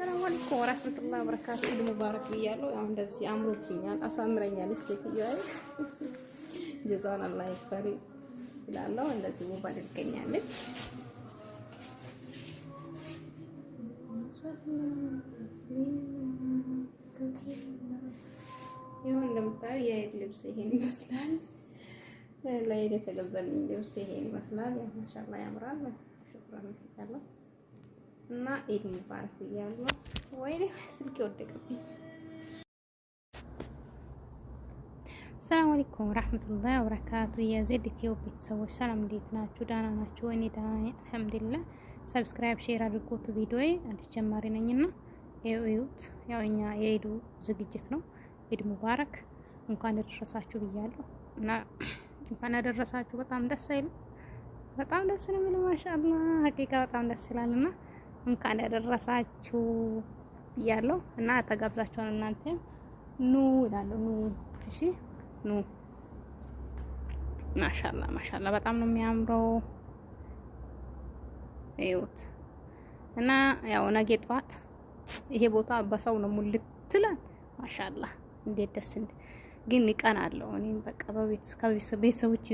ሰላም አለይኩም ወራህመቱላሂ ወበረካቱ። ኢድ ሙባረክ ብያለሁ። ያው እንደዚህ አምሮብኛል፣ አሳምረኛለች ሴትዮዋ። ጀዛዋን አላህ ይክፈል ይላለው። እንደዚህ ውብ አድርገኛለች። ይሁን እንደምታዩ የኢድ ልብስ ይሄን ይመስላል። ለኢድ የተገዛልኝ ልብስ ይሄን ይመስላል። ያው ማሻአላህ ያምራል። ሽኩራን ያለው እና ኢድ ሙባረክ ብያለሁ። ወይኔ ስልክ ወደቀብኝ። ሰላም አለይኩም ወራህመቱላሂ ወበረካቱ። የዜድ ኢትዮፕ ቤተሰቦች ሰላም፣ እንዴት ናችሁ? ደህና ናችሁ? እኔ ደህና ነኝ አልሐምዱሊላህ። ሰብስክራይብ ሼር አድርጉት። ቪዲዮዬ አዲስ ጀማሪ ነኝና እዩት። ያው እኛ የኢዱ ዝግጅት ነው። ኢድ ሙባረክ እንኳን አደረሳችሁ ብያለሁ። እና እንኳን አደረሳችሁ። በጣም ደስ አይልም? በጣም ደስ ነው የሚለው ማሻአላህ። ሀቂቃ በጣም ደስ ይላልና እንኳን ያደረሳችሁ ብያለሁ። እና ተጋብዛችኋል። እናንተም ኑ እላለሁ። ኑ እሺ፣ ኑ። ማሻአላህ ማሻአላህ በጣም ነው የሚያምረው። እዩት። እና ያው ነገ ጠዋት ይሄ ቦታ በሰው ነው ሙልት ትላል። ማሻአላህ እንዴት ደስ ግን ይቀናለሁ። እኔም በቃ ቤተሰቦች